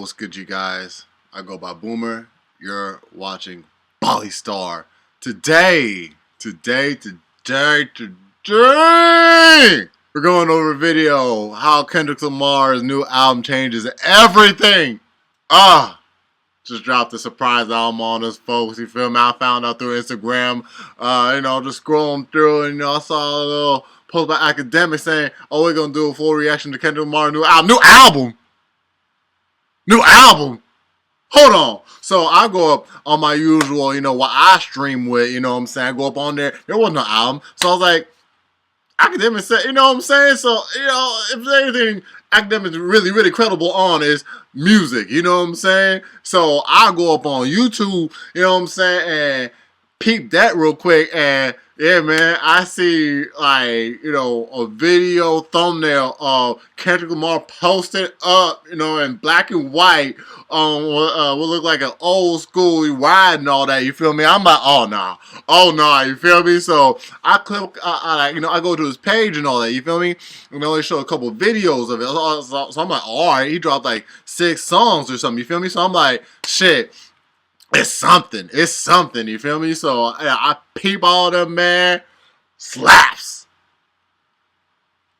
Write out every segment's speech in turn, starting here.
what's good, you guys? I go by Boomer. You're watching Bali Star. Today, we're going over a video how Kendrick Lamar's new album changes everything. Just dropped a surprise album on us, folks. You feel me? I found out through Instagram. Just scrolling through, and I saw a little post by academics saying, "Oh, we're gonna do a full reaction to Kendrick Lamar's new album." New album. Hold on. So I go up on my usual, what I stream with, what I'm saying? I go up on there. There wasn't no album. So I was like, academic said, what I'm saying? So, if there's anything academic really, really credible on is music, what I'm saying? So I go up on YouTube, what I'm saying, and peep that real quick, and yeah, man, I see, a video thumbnail of Kendrick Lamar posted up, in black and white on what look like an old school ride and all that, you feel me? I'm like, oh, nah, you feel me? So I click, I go to his page and all that, you feel me? And they only show a couple of videos of it. So I'm like, all right, he dropped like 6 songs or something, you feel me? So I'm like, shit. It's something, you feel me? So I peep all them, man. Slaps.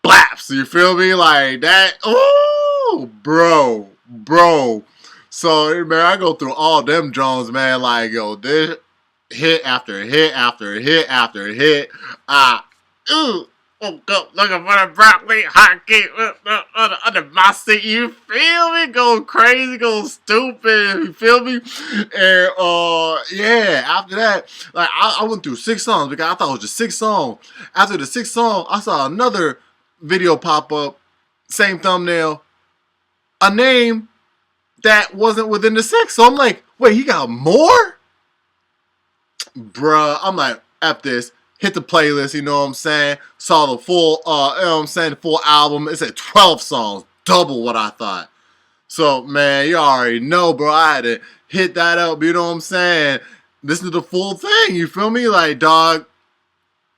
Blaps, you feel me? Like that. Ooh, bro. So, man, I go through all them Jones, man. Like, yo, this hit after hit after hit after hit. Looking for the broccoli hockey under my seat. You feel me? Go crazy, go stupid. You feel me? And yeah. After that, like I went through 6 songs because I thought it was just 6 songs. After the 6th song, I saw another video pop up, same thumbnail, a name that wasn't within the 6. So I'm like, wait, he got more? Bruh, I'm like, F this. Hit the playlist, you know what I'm saying? Saw the full, the full album. It's at 12 songs, double what I thought. So, man, you already know, bro. I had to hit that up, you know what I'm saying? Listen to the full thing, you feel me? Like, dog,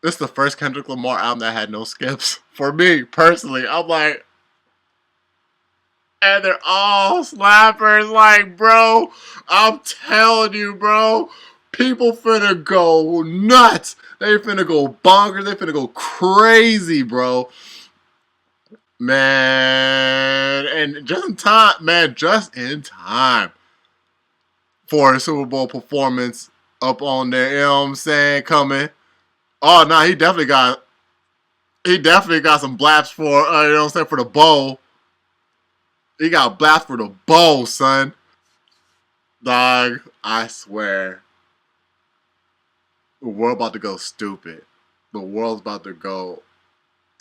this is the first Kendrick Lamar album that had no skips. For me, personally, I'm like, and they're all slappers. Like, bro, I'm telling you, bro, people finna go nuts. They finna go bonkers. They finna go crazy, bro. Man, and just in time for a Super Bowl performance up on there, you know what I'm saying, coming. Oh, no, he definitely got some blaps for, you know what I'm saying, for the bowl. He got blaps for the bowl, son. Dog, I swear. The world about to go stupid. The world's about to go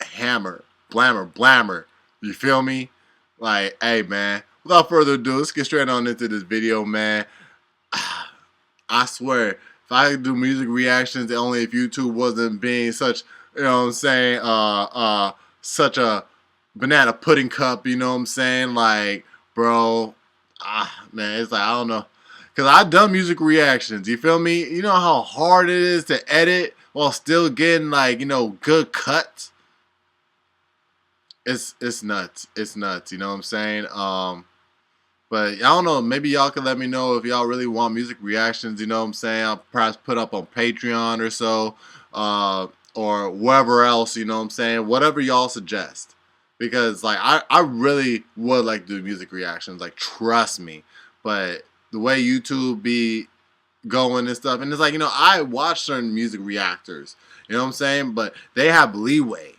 hammer, blammer. You feel me? Like, hey, man. Without further ado, let's get straight on into this video, man. I swear, if I could do music reactions, only if YouTube wasn't being such, you know what I'm saying, such a banana pudding cup, you know what I'm saying? Like, bro, man, it's like, I don't know. Because I've done music reactions, you feel me? You know how hard it is to edit while still getting, like, good cuts? It's nuts. It's nuts, you know what I'm saying? But I don't know, maybe y'all can let me know if y'all really want music reactions, you know what I'm saying? I'll perhaps put up on Patreon or so, or wherever else, you know what I'm saying? Whatever y'all suggest. Because, like, I really would like to do music reactions, like, trust me. But the way YouTube be going and stuff, and it's like, I watch certain music reactors, you know what I'm saying? But they have leeway,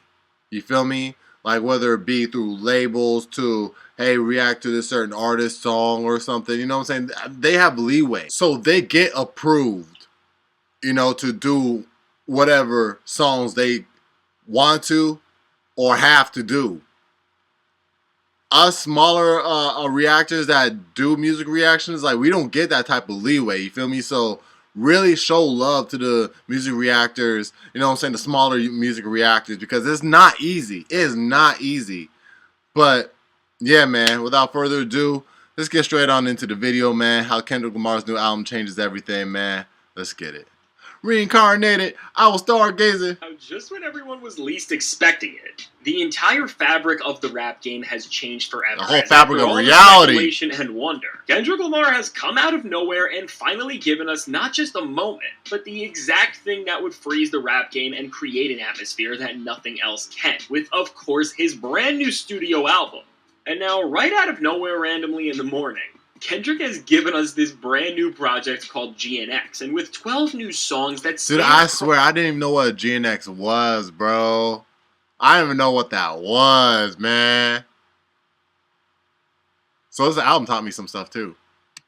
you feel me? Like, whether it be through labels to, hey, react to this certain artist song or something, you know what I'm saying? They have leeway. So they get approved, to do whatever songs they want to or have to do. Us smaller reactors that do music reactions, like, we don't get that type of leeway, you feel me? So really show love to the music reactors, you know what I'm saying, the smaller music reactors, because it's not easy. It is not easy. But yeah, man, without further ado, let's get straight on into the video, man. How Kendrick Lamar's new album changes everything, man. Let's get it. Reincarnated, I was stargazing. Just when everyone was least expecting it, the entire fabric of the rap game has changed forever. The whole fabric of reality. Speculation and wonder, Kendrick Lamar has come out of nowhere and finally given us not just a moment, but the exact thing that would freeze the rap game and create an atmosphere that nothing else can, with, of course, his brand new studio album. And now, right out of nowhere randomly in the morning, Kendrick has given us this brand new project called GNX, and with 12 new songs that... Dude, I swear, I didn't even know what GNX was, bro. I didn't even know what that was, man. So this album taught me some stuff, too.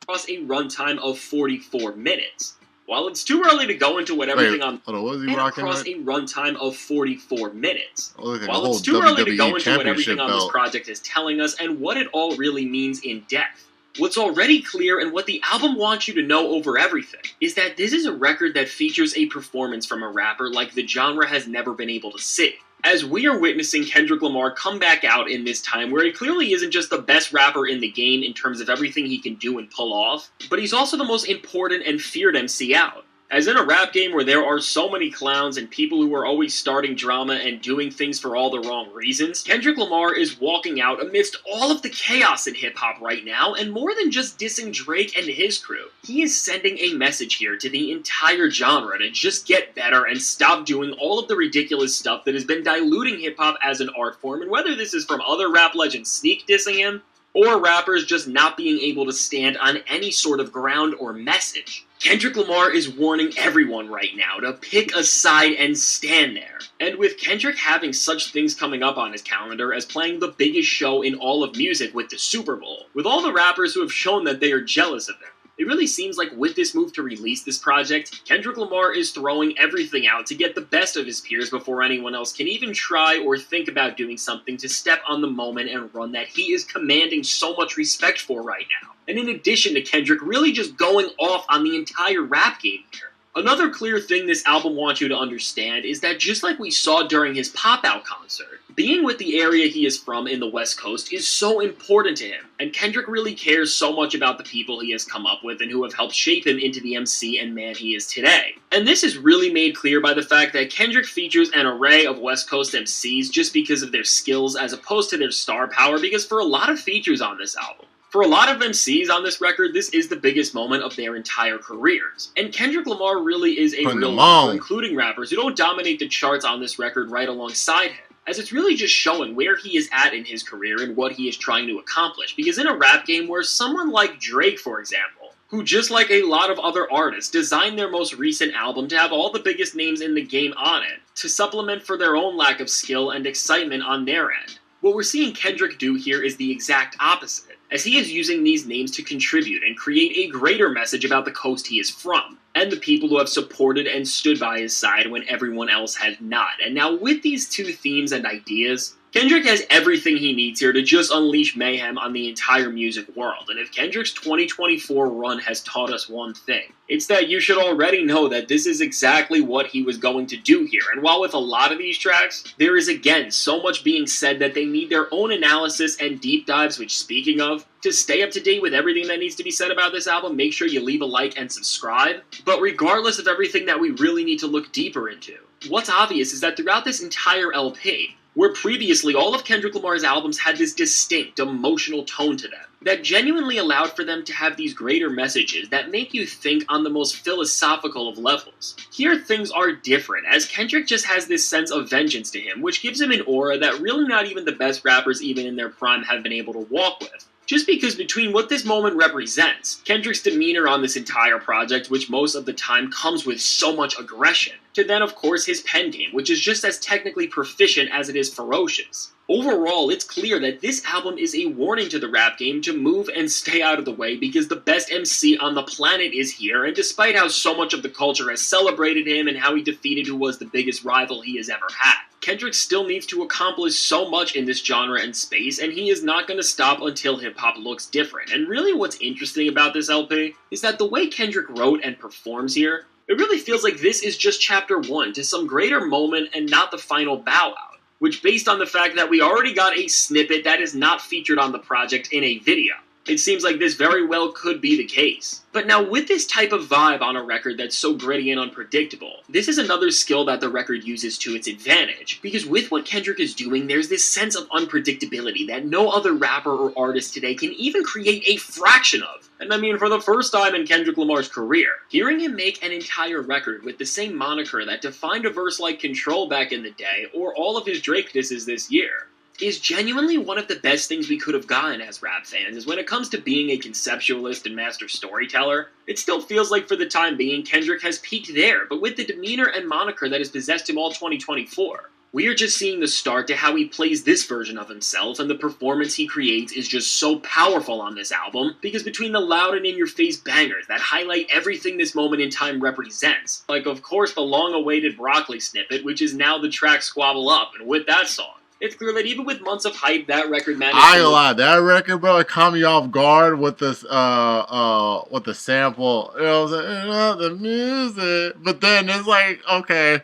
Across a runtime of 44 minutes. While it's too early to go into what everything on... Hold on, what was he rocking across with? a runtime of 44 minutes. Like While it's too early to go into what everything on this project is telling us and what it all really means in depth. What's already clear and what the album wants you to know over everything is that this is a record that features a performance from a rapper like the genre has never been able to see. As we are witnessing Kendrick Lamar come back out in this time where he clearly isn't just the best rapper in the game in terms of everything he can do and pull off, but he's also the most important and feared MC out. As in a rap game where there are so many clowns and people who are always starting drama and doing things for all the wrong reasons, Kendrick Lamar is walking out amidst all of the chaos in hip-hop right now, and more than just dissing Drake and his crew, he is sending a message here to the entire genre to just get better and stop doing all of the ridiculous stuff that has been diluting hip-hop as an art form, and whether this is from other rap legends sneak dissing him, or rappers just not being able to stand on any sort of ground or message. Kendrick Lamar is warning everyone right now to pick a side and stand there. And with Kendrick having such things coming up on his calendar as playing the biggest show in all of music with the Super Bowl, with all the rappers who have shown that they are jealous of him, it really seems like with this move to release this project, Kendrick Lamar is throwing everything out to get the best of his peers before anyone else can even try or think about doing something to step on the moment and run that he is commanding so much respect for right now. And in addition to Kendrick really just going off on the entire rap game here. Another clear thing this album wants you to understand is that just like we saw during his pop-out concert, being with the area he is from in the West Coast is so important to him, and Kendrick really cares so much about the people he has come up with and who have helped shape him into the MC and man he is today. And this is really made clear by the fact that Kendrick features an array of West Coast MCs just because of their skills as opposed to their star power, because for a lot of features on this album, for a lot of MCs on this record, this is the biggest moment of their entire careers. And Kendrick Lamar really is a real one, including rappers who don't dominate the charts on this record right alongside him, as it's really just showing where he is at in his career and what he is trying to accomplish. Because in a rap game where someone like Drake, for example, who just like a lot of other artists, designed their most recent album to have all the biggest names in the game on it, to supplement for their own lack of skill and excitement on their end. What we're seeing Kendrick do here is the exact opposite, as he is using these names to contribute and create a greater message about the coast he is from, and the people who have supported and stood by his side when everyone else has not. And now with these two themes and ideas, Kendrick has everything he needs here to just unleash mayhem on the entire music world. And if Kendrick's 2024 run has taught us one thing, it's that you should already know that this is exactly what he was going to do here. And while with a lot of these tracks, there is again so much being said that they need their own analysis and deep dives, which speaking of, to stay up to date with everything that needs to be said about this album, make sure you leave a like and subscribe. But regardless of everything that we really need to look deeper into, what's obvious is that throughout this entire LP, where previously all of Kendrick Lamar's albums had this distinct emotional tone to them, that genuinely allowed for them to have these greater messages that make you think on the most philosophical of levels. Here things are different, as Kendrick just has this sense of vengeance to him, which gives him an aura that really not even the best rappers even in their prime have been able to walk with. Just because between what this moment represents, Kendrick's demeanor on this entire project, which most of the time comes with so much aggression, to then of course his pen game, which is just as technically proficient as it is ferocious. Overall, it's clear that this album is a warning to the rap game to move and stay out of the way because the best MC on the planet is here, and despite how so much of the culture has celebrated him and how he defeated who was the biggest rival he has ever had, Kendrick still needs to accomplish so much in this genre and space, and he is not going to stop until hip-hop looks different. And really what's interesting about this LP is that the way Kendrick wrote and performs here, it really feels like this is just chapter 1 to some greater moment and not the final bow out, which based on the fact that we already got a snippet that is not featured on the project in a video. It seems like this very well could be the case. But now with this type of vibe on a record that's so gritty and unpredictable, this is another skill that the record uses to its advantage, because with what Kendrick is doing, there's this sense of unpredictability that no other rapper or artist today can even create a fraction of. And I mean, for the first time in Kendrick Lamar's career, hearing him make an entire record with the same moniker that defined a verse like Control back in the day, or all of his Drake disses this year, is genuinely one of the best things we could have gotten as rap fans. Is when it comes to being a conceptualist and master storyteller, it still feels like for the time being Kendrick has peaked there, but with the demeanor and moniker that has possessed him all 2024. We are just seeing the start to how he plays this version of himself, and the performance he creates is just so powerful on this album, because between the loud and in-your-face bangers that highlight everything this moment in time represents, like of course the long-awaited Broccoli snippet, which is now the track Squabble Up, and with that song, it's clear that even with months of hype, that record managed I ain't gonna lie, that record, bro, it caught me off guard with this, with the sample. You know what I'm saying? The music. But then it's like, okay,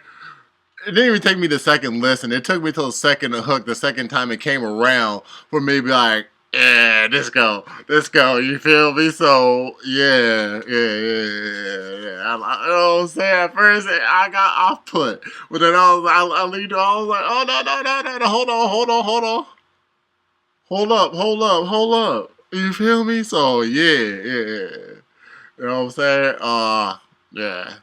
it didn't even take me the second listen. It took me till the second hook, the second time it came around, for me to be like, yeah, let's go. You feel me? So yeah. You know what I'm saying? At first, I got off put, but then I leaned. I was like, oh no, hold up. You feel me? So yeah. You know what I'm saying? Yeah.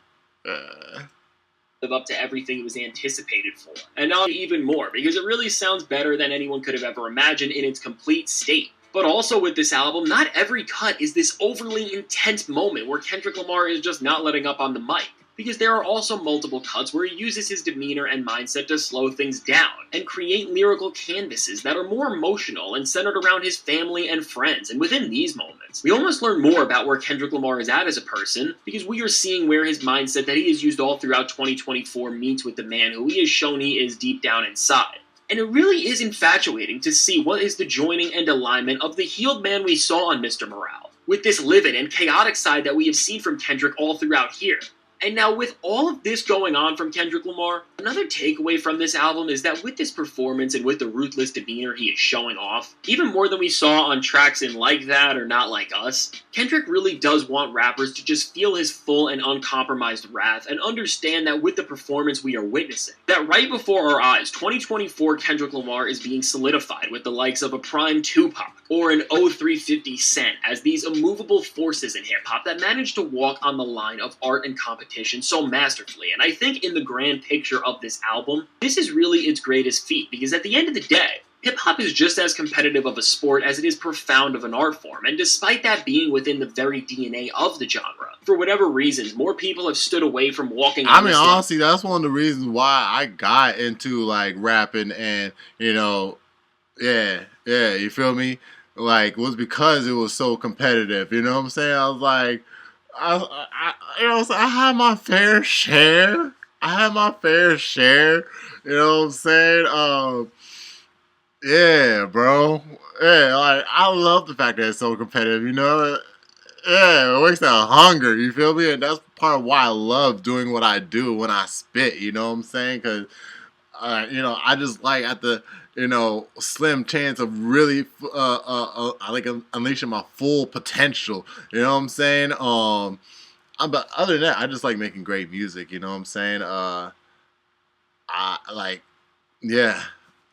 Live up to everything it was anticipated for. And now even more, because it really sounds better than anyone could have ever imagined in its complete state. But also with this album, not every cut is this overly intense moment where Kendrick Lamar is just not letting up on the mic, because there are also multiple cuts where he uses his demeanor and mindset to slow things down and create lyrical canvases that are more emotional and centered around his family and friends. And within these moments, we almost learn more about where Kendrick Lamar is at as a person, because we are seeing where his mindset that he has used all throughout 2024 meets with the man who he has shown he is deep down inside. And it really is infatuating to see what is the joining and alignment of the healed man we saw on Mr. Morale, with this livid and chaotic side that we have seen from Kendrick all throughout here. And now with all of this going on from Kendrick Lamar, another takeaway from this album is that with this performance and with the ruthless demeanor he is showing off, even more than we saw on tracks in Like That or Not Like Us, Kendrick really does want rappers to just feel his full and uncompromised wrath and understand that with the performance we are witnessing, that right before our eyes, 2024 Kendrick Lamar is being solidified with the likes of a prime Tupac or an 0350 Cent as these immovable forces in hip-hop that manage to walk on the line of art and competition so masterfully. And I think in the grand picture of this album, this is really its greatest feat, because at the end of the day, hip-hop is just as competitive of a sport as it is profound of an art form, and despite that being within the very DNA of the genre, for whatever reasons, more people have stood away from walking on this line. Honestly, that's one of the reasons why I got into, like, rapping and, you know, yeah, you feel me? Like, was because it was so competitive, you know what I'm saying? I was like, I had my fair share. You know what I'm saying? Yeah, bro. Yeah, like, I love the fact that it's so competitive, you know? Yeah, it wakes that hunger, you feel me? And that's part of why I love doing what I do when I spit, you know what I'm saying? Because, you know, I just like at the, you know, slim chance of really, I like unleashing my full potential, you know what I'm saying? But other than that, I just like making great music, you know what I'm saying? I like, yeah,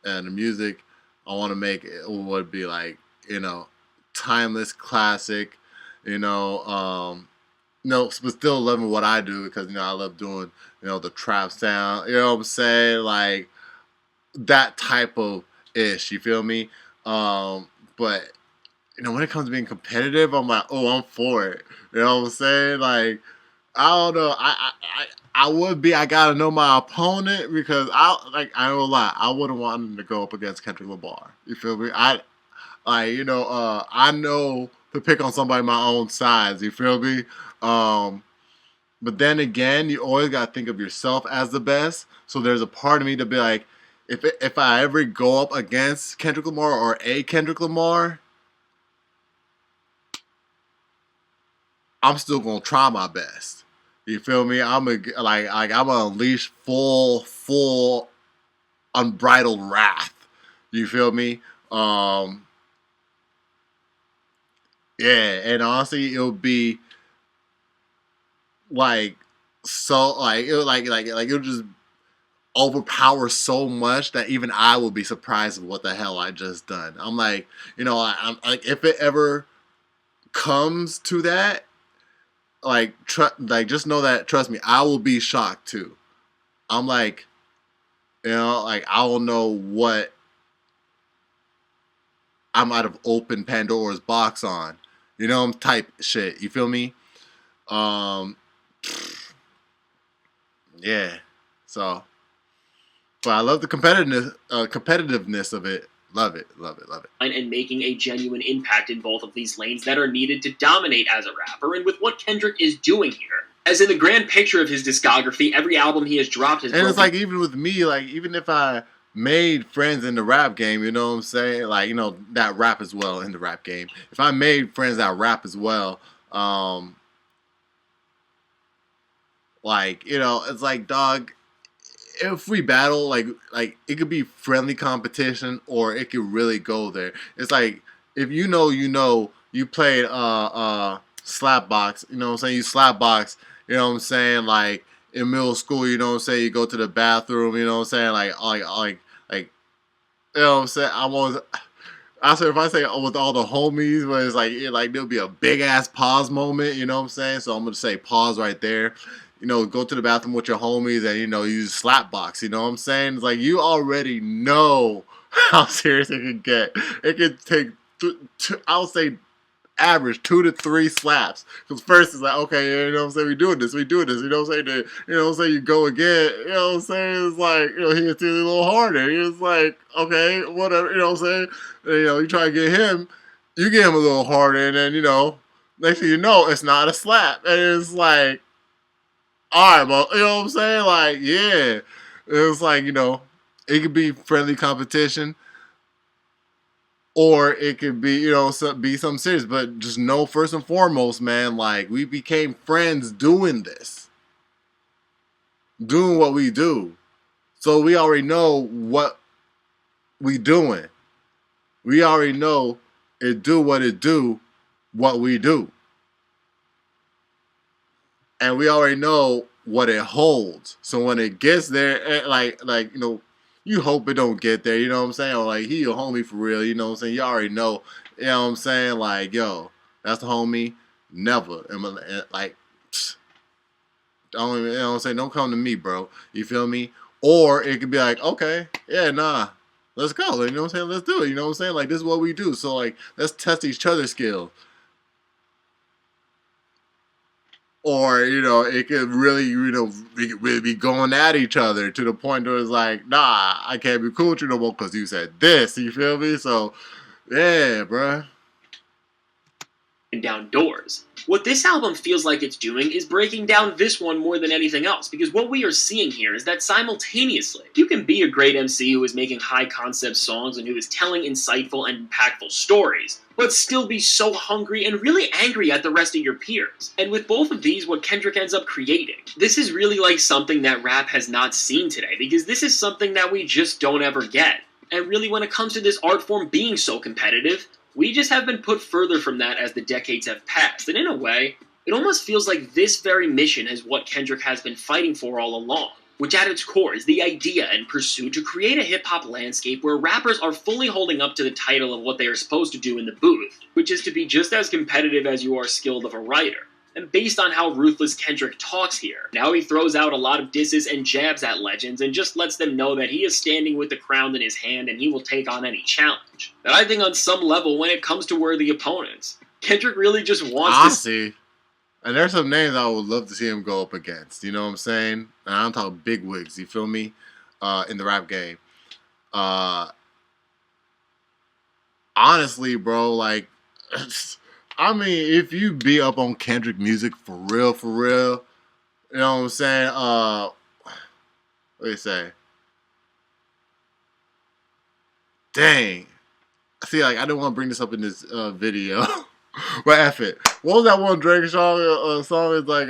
and the music I want to make would be like, you know, timeless classic, you know, no, but still loving what I do because, you know, I love doing, you know, the trap sound, you know what I'm saying? Like, that type of ish, you feel me? But, you know, when it comes to being competitive, I'm like, oh, I'm for it. You know what I'm saying? Like, I don't know. I would be. I gotta know my opponent because I don't lie. I wouldn't want him to go up against Kendrick Lamar. You feel me? I know to pick on somebody my own size. You feel me? But then again, you always gotta think of yourself as the best. So there's a part of me to be like, if I ever go up against Kendrick Lamar or a Kendrick Lamar, I'm still gonna try my best. You feel me? I'm gonna unleash full unbridled wrath. You feel me? Yeah, and honestly, it'll be like so like it'll just overpower so much that even I will be surprised of what the hell I just done. I'm like, I'm like, if it ever comes to that, like just know that, trust me, I will be shocked too. I'm like, like I don't know what I might have opened Pandora's box on, type shit. You feel me? Um, yeah. So, but I love the competitiveness of it. Love it, love it, love it. And making a genuine impact in both of these lanes that are needed to dominate as a rapper, and with what Kendrick is doing here. As in the grand picture of his discography, every album he has dropped has and it's like, even with me, like, even if I made friends in the rap game, you know what I'm saying? Like, that rap as well in the rap game. If I made friends that rap as well, like, it's like, dog, if we battle, like it could be friendly competition or it could really go there. It's like, if you played slap box, you know what I'm saying? You slap box, you know what I'm saying? Like in middle school, you know what I'm saying? You go to the bathroom, you know what I'm saying? Like you know what I'm saying? I said, if I say with all the homies, but it's like there'll be a big ass pause moment, you know what I'm saying? So I'm gonna say pause right there. Go to the bathroom with your homies and use slap box. You know what I'm saying? It's like, you already know how serious it can get. It could take, I'll say, average 2 to 3 slaps. Because first it's like, okay, you know what I'm saying? We doing this. You know what I'm saying? You go again. You know what I'm saying? It's like, he hits it a little harder. It's like, okay, whatever. You know what I'm saying? And, you try to get him, you get him a little harder, and then next thing you know, it's not a slap, and it's like, all right, well, you know what I'm saying? Like, yeah, it's like, it could be friendly competition, or it could be, be something serious. But just know, first and foremost, man, like, we became friends doing this, doing what we do. So we already know what we doing. We already know it do what it do, what we do. And we already know what it holds. So when it gets there, you hope it don't get there, you know what I'm saying? Or like, he your homie for real, you know what I'm saying? You already know, you know what I'm saying? Like, yo, that's the homie. Never. Like, don't even, you know what I'm saying? Don't come to me, bro. You feel me? Or it could be like, okay, yeah, nah, let's go. You know what I'm saying? Let's do it. You know what I'm saying? Like, this is what we do. So, like, let's test each other's skills. Or, it could really, really be going at each other to the point where it's like, nah, I can't be cool with you no more because you said this. You feel me? So, yeah, bruh. Down doors. What this album feels like it's doing is breaking down this one more than anything else, because what we are seeing here is that simultaneously, you can be a great MC who is making high concept songs and who is telling insightful and impactful stories, but still be so hungry and really angry at the rest of your peers. And with both of these, what Kendrick ends up creating, this is really like something that rap has not seen today, because this is something that we just don't ever get. And really, when it comes to this art form being so competitive, we just have been put further from that as the decades have passed, and in a way, it almost feels like this very mission is what Kendrick has been fighting for all along, which at its core is the idea and pursuit to create a hip-hop landscape where rappers are fully holding up to the title of what they are supposed to do in the booth, which is to be just as competitive as you are skilled of a writer. And based on how ruthless Kendrick talks here, now he throws out a lot of disses and jabs at legends and just lets them know that he is standing with the crown in his hand and he will take on any challenge. But I think on some level, when it comes to worthy opponents, Kendrick really just wants to see. And there's some names I would love to see him go up against, you know what I'm saying? And I'm talking big wigs, you feel me? In the rap game. Honestly, bro, like... I mean, if you be up on Kendrick music for real, you know what I'm saying? What do you say? Dang. See, like, I didn't want to bring this up in this video. But F it. What was that one Drake song? Song is like,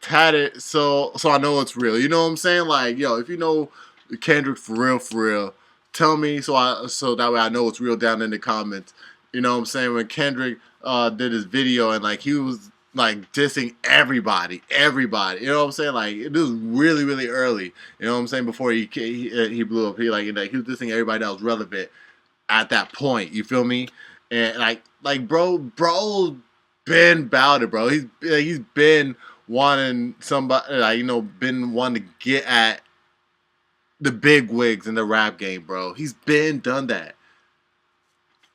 Tatted, so I know it's real. You know what I'm saying? Like, yo, if you know Kendrick for real, tell me so that way I know it's real down in the comments. You know what I'm saying? When Kendrick did his video and like he was like dissing everybody. You know what I'm saying? Like it was really, really early. You know what I'm saying? Before he blew up, he was dissing everybody that was relevant at that point. You feel me? And bro, been about it, bro. He's been wanting somebody, like, been wanting to get at the big wigs in the rap game, bro. He's been done that.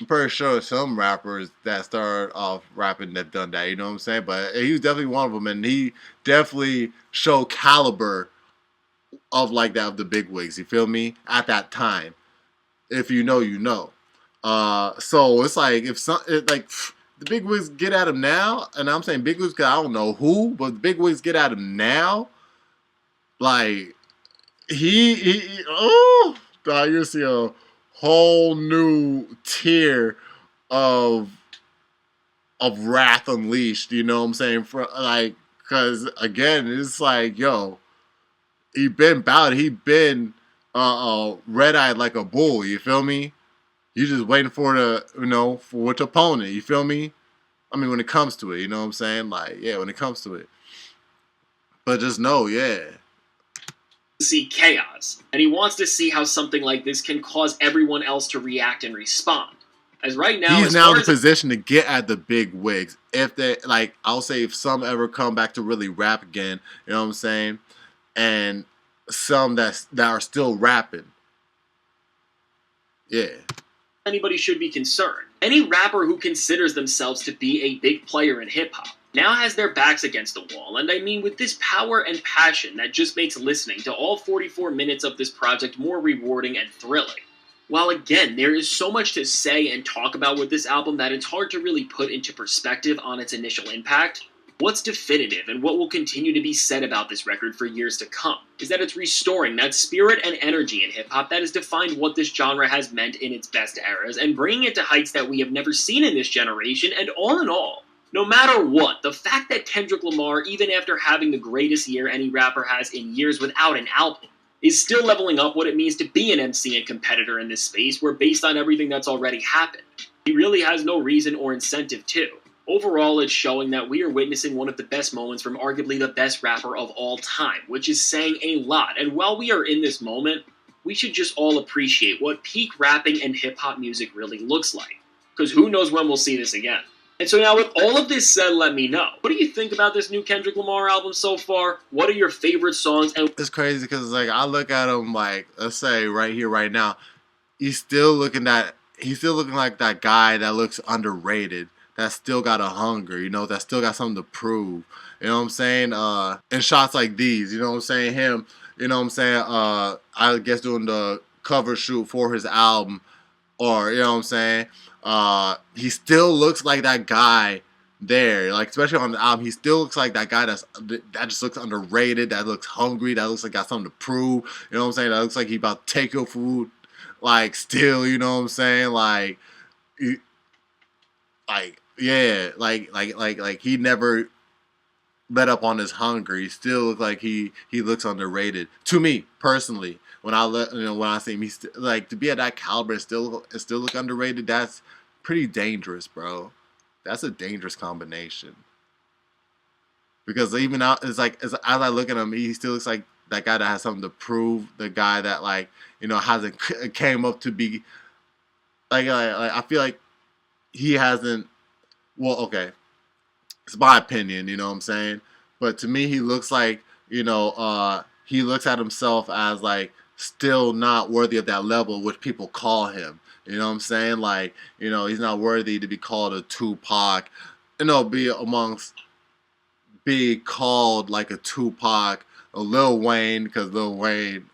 I'm pretty sure some rappers that started off rapping have done that. You know what I'm saying? But he was definitely one of them, and he definitely showed caliber of like that of the big wigs. You feel me? At that time, if you know, you know. So it's like the big wigs get at him now, and I'm saying big wigs, 'cause I don't know who, but the big wigs get at him now. Like oh, dog, you see a whole new tier of wrath unleashed. You know what I'm saying? For like, because again, it's like, yo, he been bout it. He been red eyed like a bull. You feel me? You just waiting for for which opponent. You feel me? I mean, when it comes to it, you know what I'm saying? Like, yeah, when it comes to it. But just know, yeah. See chaos, and he wants to see how something like this can cause everyone else to react and respond. As right now, he's now in the position to get at the big wigs. If they, like, I'll say if some ever come back to really rap again, you know what I'm saying? And some that are still rapping. Yeah. Anybody should be concerned. Any rapper who considers themselves to be a big player in hip-hop now has their backs against the wall, and I mean with this power and passion that just makes listening to all 44 minutes of this project more rewarding and thrilling. While again, there is so much to say and talk about with this album that it's hard to really put into perspective on its initial impact, what's definitive and what will continue to be said about this record for years to come is that it's restoring that spirit and energy in hip-hop that has defined what this genre has meant in its best eras and bringing it to heights that we have never seen in this generation. And all in all, no matter what, the fact that Kendrick Lamar, even after having the greatest year any rapper has in years without an album, is still leveling up what it means to be an MC and competitor in this space where, based on everything that's already happened, he really has no reason or incentive to. Overall, it's showing that we are witnessing one of the best moments from arguably the best rapper of all time, which is saying a lot. And while we are in this moment, we should just all appreciate what peak rapping and hip-hop music really looks like. Because who knows when we'll see this again. And so now with all of this said, let me know. What do you think about this new Kendrick Lamar album so far? What are your favorite songs? And it's crazy because like I look at him like, let's say right here, right now, he's still looking like that guy that looks underrated. That still got a hunger, that still got something to prove. You know what I'm saying? And shots like these, you know what I'm saying? Him, you know what I'm saying? I guess doing the cover shoot for his album, or you know what I'm saying? He still looks like that guy there, like especially on the album. He still looks like that guy that just looks underrated, that looks hungry, that looks like got something to prove. You know what I'm saying? That looks like he about to take your food, like still. You know what I'm saying? Like yeah, like he never let up on his hunger. He still looks like he looks underrated to me personally. When I see him, he's like, to be at that caliber and still look underrated. That's pretty dangerous, bro. That's a dangerous combination. Because even now, it's like as I look at him, he still looks like that guy that has something to prove. The guy that hasn't came up to be like I feel like he hasn't. Well, okay, it's my opinion, you know what I'm saying? But to me, he looks like, he looks at himself as like still not worthy of that level which people call him. You know what I'm saying? Like, he's not worthy to be called a Tupac, be called like a Tupac, a Lil Wayne, because Lil Wayne,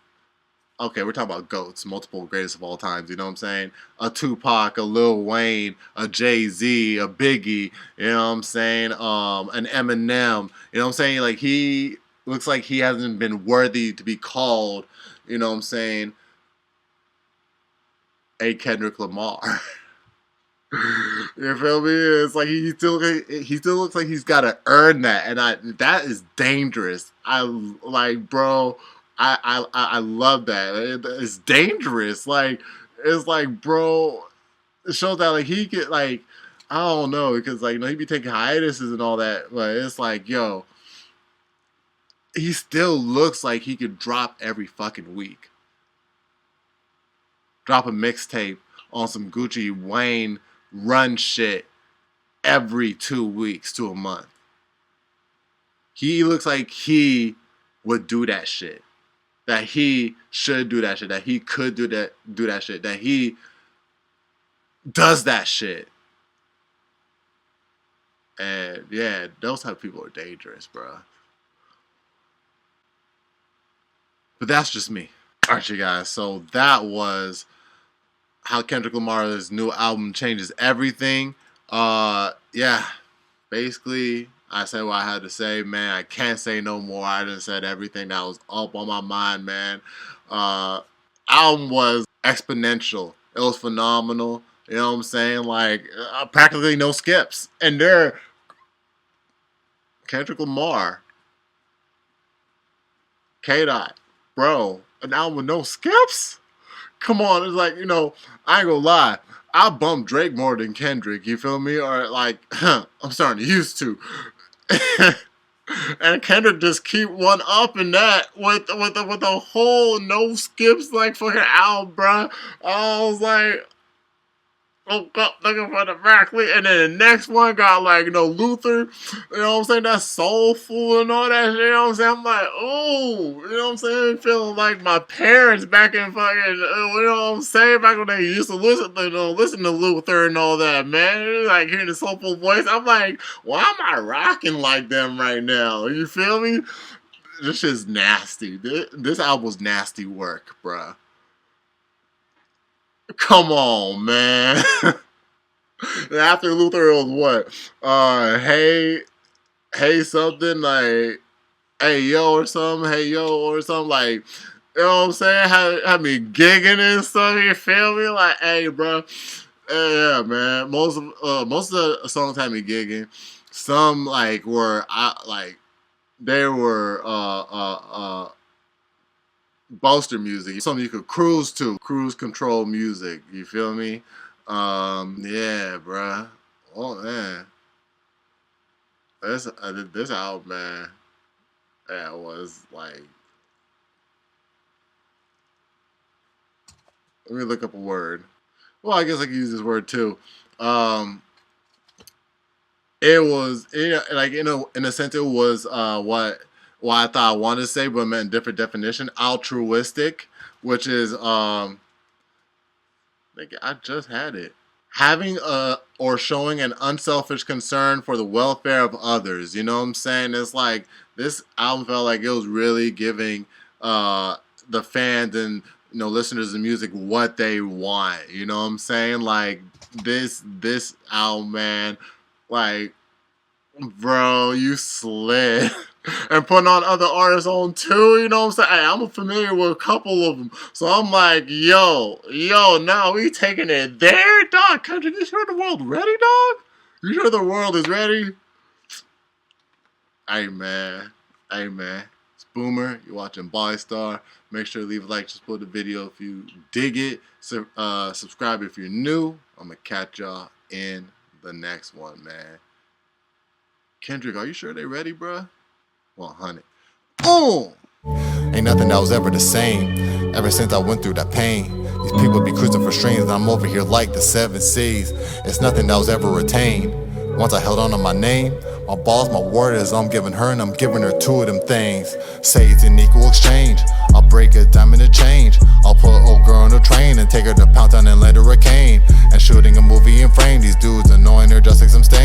okay, we're talking about GOATs, multiple greatest of all times, you know what I'm saying? A Tupac, a Lil Wayne, a Jay-Z, a Biggie, you know what I'm saying? An Eminem, you know what I'm saying? Like, he looks like he hasn't been worthy to be called, you know what I'm saying, a Kendrick Lamar. You feel me? It's like he still looks like he's got to earn that, and that is dangerous. I like, bro. I love that. It's dangerous. Like, it's like, bro. it shows that like he could like, I don't know, because like, you know, he be taking hiatuses and all that, but it's like, yo, he still looks like he could drop every fucking week. Drop a mixtape on some Gucci Wayne run shit every 2 weeks to a month. He looks like he would do that shit. That he should do that shit. That he could do that shit. That he does that shit. And yeah, those type of people are dangerous, bro. But that's just me. Alright, you guys. So that was how Kendrick Lamar's new album changes everything. Yeah. Basically, I said what I had to say, man. I can't say no more. I done said everything that was up on my mind, man. Album was exponential. It was phenomenal. You know what I'm saying? Like, practically no skips. And Kendrick Lamar, K-Dot, bro, an album with no skips? Come on, it's like, you know, I ain't gonna lie. I bump Drake more than Kendrick, you feel me? Or like, I'm starting to used to. And Kendrick just keep one up in that with a whole no skips like fucking album, bro. I was like, woke up looking for the Berkeley, and then the next one got like, you know, Luther, you know what I'm saying, that's soulful and all that shit, you know what I'm saying, I'm like, oh, you know what I'm saying, feeling like my parents back in fucking, you know what I'm saying, back when they used to listen to Luther and all that, man, like hearing the soulful voice, I'm like, why am I rocking like them right now, you feel me? This shit's nasty. This album's nasty work, bruh. Come on, man. After Luther, it was what? Hey something, like, hey yo or something, like, you know what I'm saying? Had me gigging and stuff, you feel me? Like, hey, bro. Yeah, man. Most of the songs had me gigging. Some, like, they were, bolster music, something you could cruise to, cruise control music, you feel me? Yeah, bruh. Oh man, this album, man, yeah, was like, let me look up a word. Well, I guess I could use this word too. It was, like, in a sense, it was what I thought I wanted to say, but meant different definition. Altruistic, which is like, I just had it. Having or showing an unselfish concern for the welfare of others. You know what I'm saying? It's like this album felt like it was really giving the fans and, you know, listeners of music what they want. You know what I'm saying? Like this album, man, like, bro, you slid. And putting on other artists on too, you know what I'm saying? Hey, I'm familiar with a couple of them. So I'm like, yo, now we taking it there, dog. Kendrick, you sure the world ready, dog? You sure the world is ready? Hey, man. It's Boomer. You're watching Boy Star. Make sure to leave a like, just put the video if you dig it. Subscribe if you're new. I'm going to catch y'all in the next one, man. Kendrick, are you sure they ready, bruh? 100. Oh! Ain't nothing that was ever the same ever since I went through that pain. These people be cruising for strings and I'm over here like the 7 seas. It's nothing that was ever retained. Once I held on to my name, my balls, my word is I'm giving her and I'm giving her 2 of them things. Say it's an equal exchange. I'll break a diamond to change. I'll put an old girl on a train and take her to Pound Town and let her a cane. And shooting a movie in frame. These dudes annoying her just like some stain.